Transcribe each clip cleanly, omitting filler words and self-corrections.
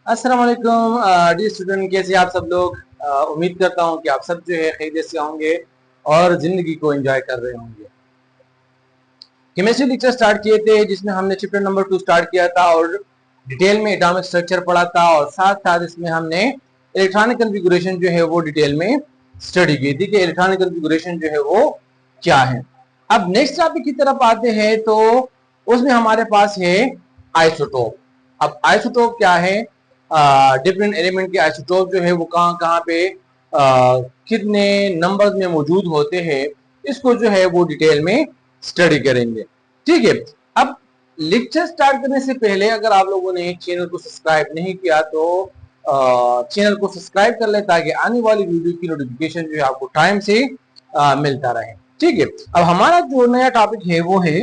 अस्सलाम वालेकुम dear student, कैसे आप सब लोग। उम्मीद करता हूँ कि आप सब जो है खैरियत से होंगे और जिंदगी को एंजॉय कर रहे होंगे। केमिस्ट्री लेक्चर स्टार्ट किए थे जिसमें हमने चैप्टर नंबर 2 स्टार्ट किया था और डिटेल में एटॉमिक स्ट्रक्चर पढ़ा था और साथ साथ इसमें हमने इलेक्ट्रॉनिक कॉन्फ़िगरेशन जो है वो डिटेल में स्टडी की थी कि इलेक्ट्रॉनिक कॉन्फ़िगरेशन जो है वो क्या है। अब नेक्स्ट टॉपिक की तरफ आते हैं तो उसमें हमारे पास है आइसोटोप। अब आइसोटोप क्या है, डिफरेंट एलिमेंट के आइसोटोप जो है वो कहाँ कहाँ पे कितने नंबर में मौजूद होते हैं, इसको जो है वो डिटेल में स्टडी करेंगे। ठीक है। अब लेक्चर स्टार्ट करने से पहले अगर आप लोगों ने चैनल को सब्सक्राइब नहीं किया तो चैनल को सब्सक्राइब कर ले ताकि आने वाली वीडियो की नोटिफिकेशन जो है आपको टाइम से मिलता रहे। ठीक है। अब हमारा जो नया टॉपिक है वो है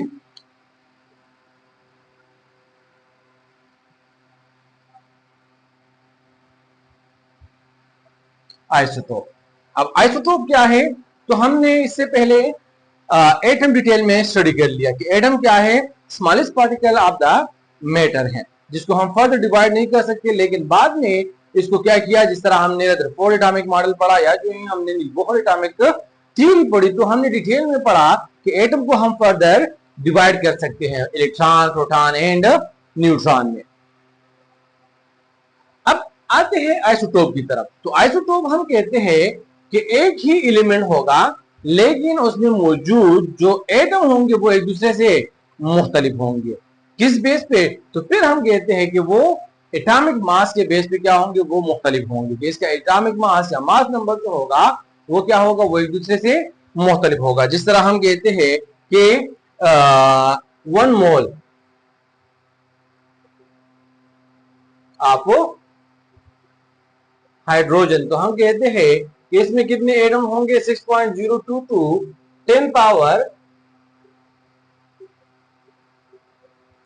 आइसोटोप। अब आइसोटोप क्या है, तो हमने इससे पहले एटम डिटेल में स्टडी कर लिया कि एटम क्या है, smallest particle of the matter है, जिसको हम फर्दर डिवाइड नहीं कर सकते। लेकिन बाद में इसको क्या किया, जिस तरह हमने रदरफोर्ड एटॉमिक मॉडल पढ़ा या जो है हमने बोहर एटॉमिक थ्योरी पढ़ी, तो हमने डिटेल में पढ़ा कि एटम को हम फर्दर डिवाइड कर सकते हैं इलेक्ट्रॉन, प्रोटॉन एंड न्यूट्रॉन में। अब आते हैं आइसोटोप की तरफ। तो आइसोटोप हम कहते हैं कि एक ही एलिमेंट होगा लेकिन उसमें मौजूद जो एटम होंगे वो एक दूसरे से मुख्तलिफ होंगे। किस बेस पे, तो फिर हम कहते हैं कि वो एटॉमिक मास के बेस पे क्या होंगे, वो मुख्तलिफ होंगे कि इसका एटॉमिक मास या मास नंबर जो होगा वो क्या होगा, वो एक दूसरे से मुख्तलिफ होगा। जिस तरह हम कहते हैं कि 1 मोल आप हाइड्रोजन, तो हम कहते हैं कि इसमें कितने एटम होंगे, 6.022 10 पावर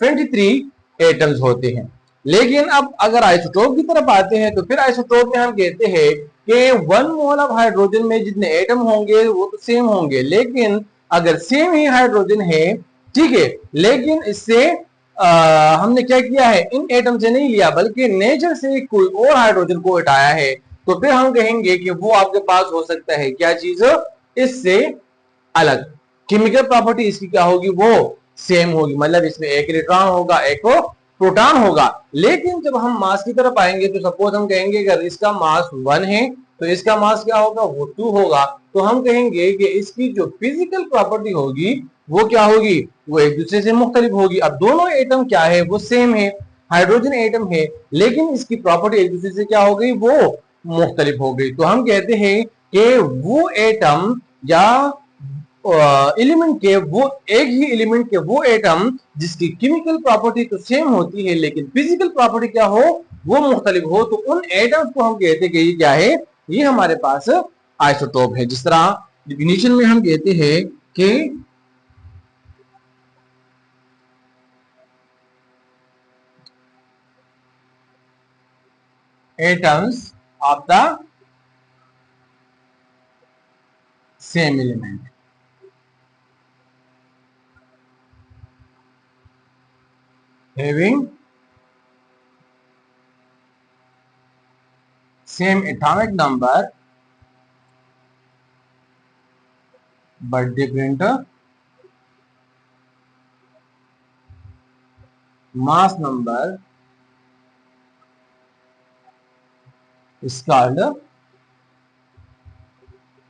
23 एटम्स होते हैं। लेकिन अब अगर आइसोटोप की तरफ आते हैं तो फिर आइसोटोप में हम कहते हैं कि 1 मोल ऑफ हाइड्रोजन में जितने एटम होंगे वो तो सेम होंगे, लेकिन अगर सेम ही हाइड्रोजन है, ठीक है, लेकिन इससे हमने क्या किया है, इन एटम से नहीं लिया बल्कि नेचर से कोई और हाइड्रोजन को हटाया है, तो फिर हम कहेंगे कि वो आपके पास हो सकता है क्या चीज, इससे अलग। केमिकल प्रॉपर्टी इसकी क्या होगी, वो सेम होगी, मतलब इसमें एक इलेक्ट्रॉन होगा एक प्रोटॉन होगा। लेकिन जब हम मास की तरफ आएंगे तो सपोज हम कहेंगे अगर इसका मास 1 है तो इसका मास क्या होगा, वो 2 होगा। तो हम कहेंगे कि इसकी जो फिजिकल प्रॉपर्टी होगी वो क्या होगी, वो एक दूसरे से मुख्तलिफ होगी। अब दोनों एटम क्या है, वो सेम है, हाइड्रोजन एटम है, लेकिन इसकी प्रॉपर्टी एक दूसरे से क्या हो गई, वो मुख्तलिफ हो गई। तो हम कहते हैं कि वो एटम या एलिमेंट के वो एक ही एलिमेंट के वो एटम जिसकी केमिकल प्रॉपर्टी तो सेम होती है लेकिन फिजिकल प्रॉपर्टी क्या हो, वो मुख्तलिफ हो, तो उन एटम्स को हम कहते हैं कि ये क्या है, ये हमारे पास आइसोटोप है। जिस तरह डिफिनीशन में हम कहते हैं कि atoms of the same element having same atomic number but different mass number is called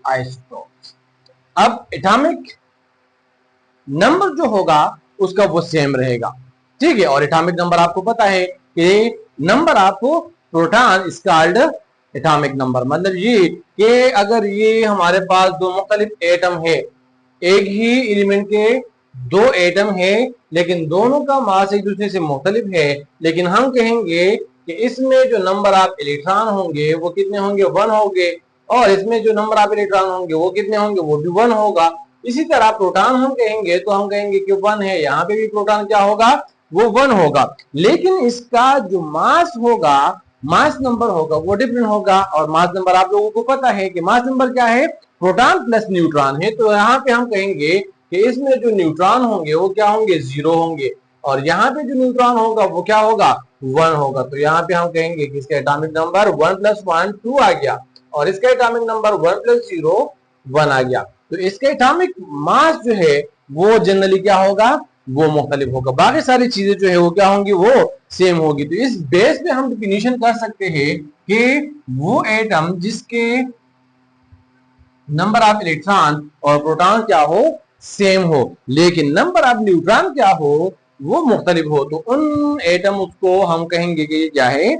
isotopes। अब एटॉमिक नंबर जो होगा उसका वो सेम रहेगा, ठीक है। और एटॉमिक नंबर आपको पता है कि नंबर आपको proton is called atomic number, मतलब ये कि अगर ये हमारे पास दो मुख्तलिफ एटम है, एक ही एलिमेंट के दो एटम है लेकिन दोनों का मास एक दूसरे से मुख्तलिफ है, लेकिन हम कहेंगे कि इसमें जो नंबर ऑफ इलेक्ट्रॉन होंगे वो कितने होंगे, 1 होंगे, और इसमें जो नंबर ऑफ इलेक्ट्रॉन होंगे वो कितने होंगे, वो भी 1 होगा। इसी तरह प्रोटॉन हम कहेंगे तो हम कहेंगे कि 1 है, यहाँ पे भी प्रोटॉन क्या होगा, वो 1 होगा, लेकिन इसका जो मास होगा, मास नंबर होगा, वो डिफरेंट होगा। और मास नंबर आप लोगों को पता है कि मास नंबर क्या है, प्रोटॉन प्लस न्यूट्रॉन है। तो यहाँ पे हम कहेंगे कि इसमें जो न्यूट्रॉन होंगे वो क्या होंगे, 0 होंगे, और यहाँ पे जो न्यूट्रॉन होगा वो क्या होगा, 1 होगा। तो यहाँ पे हम कहेंगे कि इसका एटॉमिक नंबर 1 + 1 2 आ गया और इसका एटॉमिक नंबर 1 + 0 1 आ गया। तो इसका एटॉमिक मास जो है वो जनरली क्या होगा, वो मुख्तलिफ होगा। बाकी सारी चीजें जो है वो क्या होंगी, वो सेम होगी। तो इस बेस पे हम डिफिनीशन कर सकते हैं कि वो एटम जिसके नंबर ऑफ इलेक्ट्रॉन और प्रोटॉन क्या हो, सेम हो, लेकिन नंबर ऑफ न्यूट्रॉन क्या हो, वो मुख्तलिफ हो, तो उन एटम उसको हम कहेंगे कि क्या है,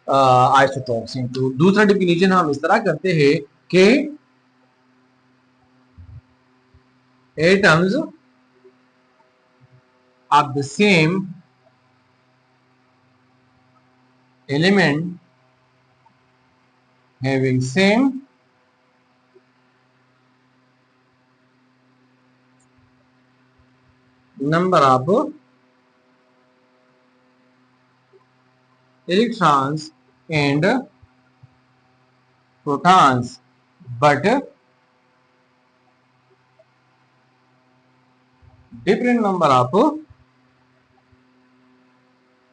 आइसोटॉप्स हैं। तो दूसरा डिफिनीशन हम इस तरह करते हैं कि atoms of the same element having same number of electrons and protons but different number of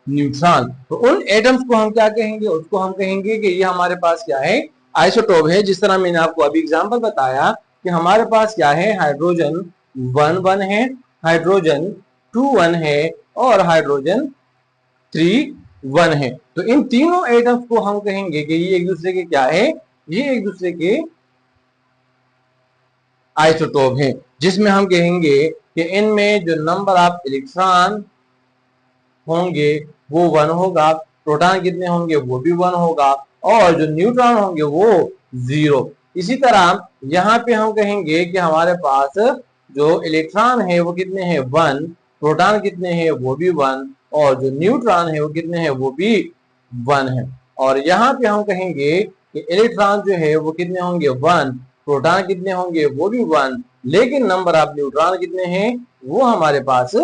neutron. तो उन एटम्स को हम क्या कहेंगे, उसको हम कहेंगे कि ये हमारे पास क्या है, आइसोटोप है। जिस तरह मैंने आपको अभी एग्जांपल बताया कि हमारे पास क्या है, हाइड्रोजन 1 1 है, हाइड्रोजन 2 1 है और हाइड्रोजन 3 1 है। तो इन तीनों एटम्स को हम कहेंगे कि ये एक दूसरे के क्या है, ये एक दूसरे के आइसोटोप है, जिसमें हम कहेंगे कि इनमें जो नंबर ऑफ इलेक्ट्रॉन होंगे वो 1 होगा, प्रोटॉन कितने होंगे वो भी 1 होगा और जो न्यूट्रॉन होंगे वो 0। इसी तरह यहाँ पे हम कहेंगे कि हमारे पास जो इलेक्ट्रॉन है वो कितने हैं, 1, प्रोटॉन कितने हैं वो भी 1 और जो न्यूट्रॉन है वो कितने हैं, वो भी 1 है। और यहाँ पे हम कहेंगे कि इलेक्ट्रॉन जो है वो कितने होंगे, 1, प्रोटॉन कितने होंगे वो भी 1, लेकिन नंबर ऑफ न्यूट्रॉन कितने हैं, वो हमारे पास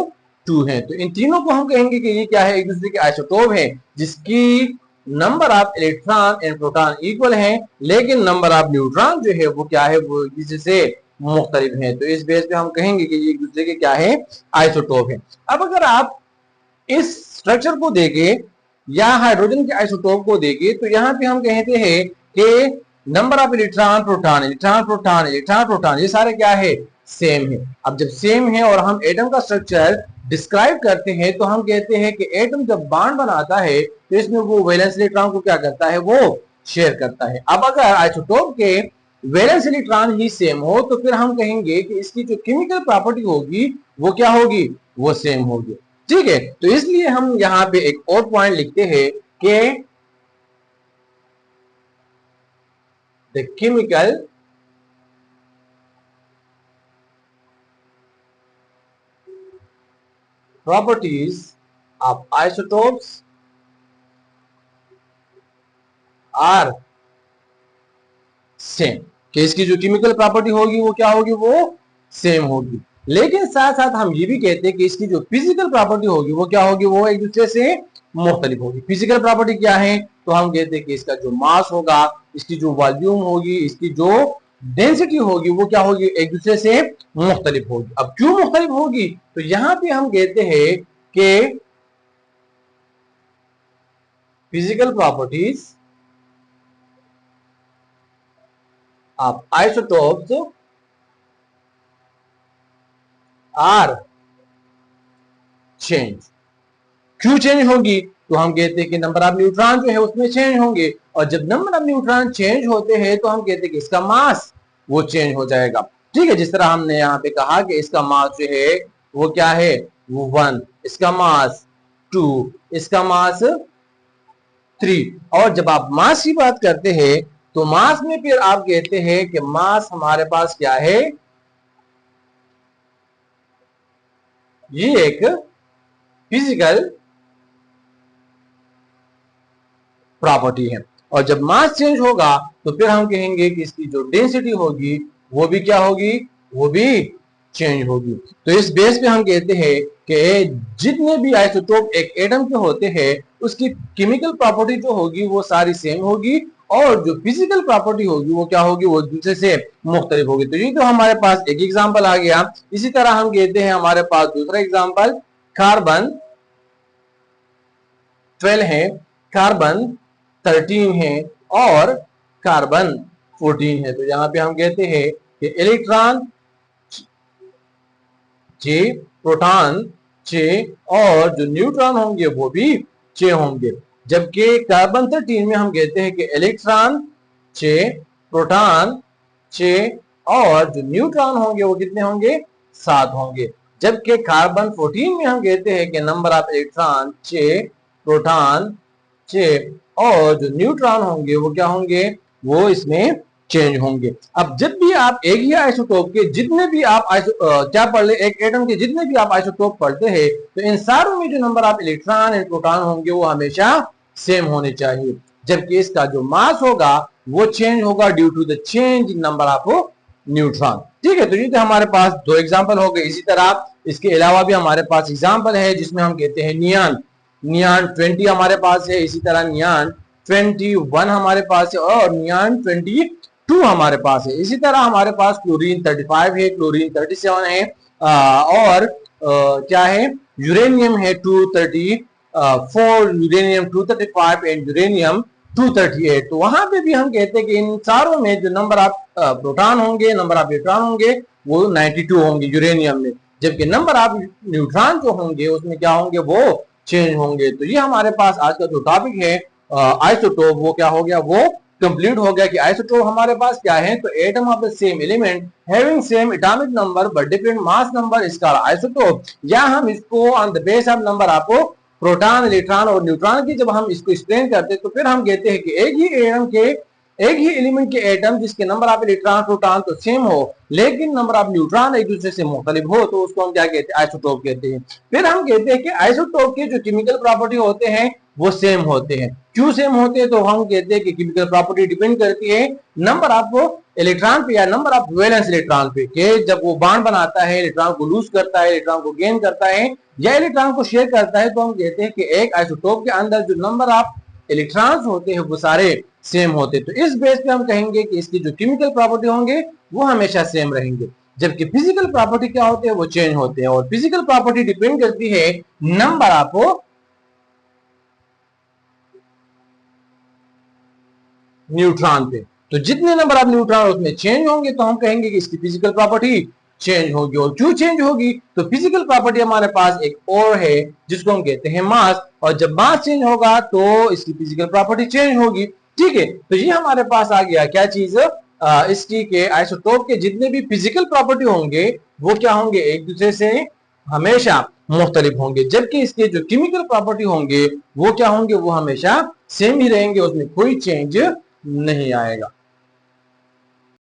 2 है। तो इन तीनों को हम कहेंगे कि ये क्या है, एक दूसरे के आइसोटोप है, जिसकी number of electron and proton equal है, लेकिन नंबर ऑफ न्यूट्रॉन जो है वो क्या है, वो इससे मुख्तलिफ है। तो इस बेस पे हम कहेंगे कि ये एक दूसरे के क्या है, आइसोटोप है। अब अगर आप इस स्ट्रक्चर को देखें या हाइड्रोजन के आइसोटोप को देखें तो यहाँ पे हम कहते हैं कि number of electron proton electron proton electron proton ये सारे क्या है, सेम है। अब जब सेम है और हम एटम का स्ट्रक्चर डिस्क्राइब करते हैं तो हम कहते हैं कि एटम जब बॉन्ड बनाता है तो इसमें वो वैलेंस इलेक्ट्रॉन को क्या करता है, वो शेयर करता है। अब अगर आइसोटोप के वैलेंस इलेक्ट्रॉन ही सेम हो तो फिर हम कहेंगे कि इसकी जो केमिकल प्रॉपर्टी होगी वो क्या होगी, वो सेम होगी। ठीक है, तो इसलिए हम यहाँ पे एक और पॉइंट लिखते हैं कि the chemical properties of isotopes are same, कि इसकी जो केमिकल प्रॉपर्टी होगी वो क्या होगी, वो सेम होगी। लेकिन साथ साथ हम ये भी कहते हैं कि इसकी जो फिजिकल प्रॉपर्टी होगी वो क्या होगी, वो एक दूसरे से मुख्तलिफ होगी। फिजिकल प्रॉपर्टी क्या है, तो हम कहते हैं कि इसका जो मास होगा, इसकी जो वॉल्यूम होगी, इसकी जो डेंसिटी होगी वो क्या होगी, एक दूसरे से मुख्तलिफ होगी। अब क्यों मुख्तलिफ होगी, तो यहां पे हम कहते हैं कि physical properties of isotopes are change. क्यों चेंज होगी, तो हम कहते हैं कि नंबर ऑफ न्यूट्रॉन जो है उसमें चेंज होंगे और जब नंबर ऑफ न्यूट्रॉन चेंज होते हैं तो हम कहते हैं कि इसका मास वो चेंज हो जाएगा। ठीक है, जिस तरह हमने यहाँ पे कहा कि इसका मास जो है वो क्या है, वो 1, इसका मास 2, इसका मास 3। और जब आप मास की बात करते हैं तो मास में फिर आप कहते हैं कि मास हमारे पास क्या है, ये एक फिजिकल प्रॉपर्टी है। और जब मास चेंज होगा तो फिर हम कहेंगे कि इसकी जो डेंसिटी होगी वो भी क्या होगी, वो भी चेंज होगी। तो इस बेस पे हम कहते हैं कि जितने भी आइसोटोप एक एटम के होते हैं उसकी केमिकल प्रॉपर्टी जो होगी वो सारी सेम होगी और जो फिजिकल प्रॉपर्टी होगी वो क्या होगी, वो दूसरे से मुख्तलिफ होगी। तो ये तो हमारे पास एक एग्जांपल आ गया। इसी तरह हम कहते हैं हमारे पास दूसरा एग्जांपल, कार्बन 12 है, कार्बन 13 है और कार्बन 14 है। तो यहाँ पे हम कहते हैं कि इलेक्ट्रॉन 6, प्रोटॉन 6 और जो न्यूट्रॉन होंगे वो भी 6 होंगे। जबकि कार्बन 13 में हम कहते हैं कि इलेक्ट्रॉन 6, प्रोटॉन 6 और जो न्यूट्रॉन होंगे वो कितने होंगे? 7 होंगे। जबकि कार्बन 14 में हम कहते हैं कि नंबर ऑफ इलेक्ट्रॉन 6, प्रोटॉन 6 और जो न्यूट्रॉन होंगे वो क्या होंगे? वो इसमें चेंज होंगे। अब जब भी आप एक ही आइसोटोप के जितने भी आप क्या पढ़ ले, एक एटम के जितने भी आप आइसोटोप पढ़ते हैं तो इन सारों में जो number of electron and proton होंगे वो हमेशा सेम होने चाहिए। जबकि इसका जो मास होगा वो चेंज होगा due to the change in number of neutron. ठीक है, तो ये तो हमारे पास 2 एग्जाम्पल हो गए। इसी तरह इसके अलावा भी हमारे पास एग्जाम्पल है जिसमें हम कहते हैं नियान 20 हमारे पास है, इसी तरह नियान 21 हमारे पास है और नियान 22 हमारे पास है। इसी तरह हमारे पास क्लोरीन 35 है, क्लोरीन 37 है और क्या है, यूरेनियम है 234, यूरेनियम 235 एंड यूरेनियम 238। तो वहां पे भी हम कहते हैं कि इन चारों में जो नंबर ऑफ प्रोटॉन होंगे, नंबर ऑफ इलेक्ट्रॉन होंगे वो 92 होंगे यूरेनियम में। जबकि नंबर ऑफ न्यूट्रॉन जो होंगे उसमें क्या होंगे? वो चेंज होंगे। तो ये हमारे पास आज का जो टॉपिक है आइसोटोप, वो क्या हो गया? वो कंप्लीट हो गया कि आइसोटोप हमारे पास क्या है? तो atom of the same element having same atomic number but different mass number is called isotope. या हम इसको on the base of number of proton, electron और न्यूट्रॉन की जब हम इसको एक्सप्लेन करते हैं तो फिर हम कहते हैं कि एक ही एटम के, एक ही एलिमेंट के एटम जिसके नंबर ऑफ इलेक्ट्रॉन प्रोटॉन तो सेम हो लेकिन नंबर ऑफ न्यूट्रॉन एक दूसरे से मुख्तलिफ हो तो उसको हम क्या कहते हैं? आइसोटोप कहते हैं। फिर हम कहते हैं कि आइसोटोप के जो केमिकल प्रॉपर्टी होते हैं वो सेम होते हैं। क्यों सेम होते हैं? तो हम कहते हैं कि केमिकल प्रॉपर्टी डिपेंड करती है नंबर ऑफ इलेक्ट्रॉन पे या नंबर ऑफ वैलेंस इलेक्ट्रॉन पे, कि जब वो बॉन्ड बनाता है, इलेक्ट्रॉन को लूज करता है, इलेक्ट्रॉन को गेन करता है या इलेक्ट्रॉन को शेयर करता है, तो हम कहते हैं कि एक आइसोटोप के अंदर जो नंबर ऑफ इलेक्ट्रॉन्स होते हैं वो सारे सेम होते हैं। तो इस बेस पे हम कहेंगे कि इसकी जो केमिकल प्रॉपर्टी होंगे वो हमेशा सेम रहेंगे। जबकि फिजिकल प्रॉपर्टी क्या होते हैं? वो चेंज होते हैं। और फिजिकल प्रॉपर्टी डिपेंड करती है नंबर ऑफ न्यूट्रॉन पे। तो जितने नंबर ऑफ न्यूट्रॉन उसमें चेंज होंगे तो हम कहेंगे कि इसकी फिजिकल प्रॉपर्टी चेंज होगी। और क्यों चेंज होगी? तो फिजिकल प्रॉपर्टी हमारे पास एक और है जिसको हम कहते हैं मास, और जब मास चेंज होगा तो इसकी फिजिकल प्रॉपर्टी चेंज होगी। ठीक है, तो ये हमारे पास आ गया क्या चीज? इसकी के आइसोटोप के जितने भी फिजिकल प्रॉपर्टी होंगे वो क्या होंगे? एक दूसरे से हमेशा मुख्तलिफ होंगे। जबकि इसके जो केमिकल प्रॉपर्टी होंगे वो क्या होंगे? वो हमेशा सेम ही रहेंगे, उसमें कोई चेंज नहीं आएगा।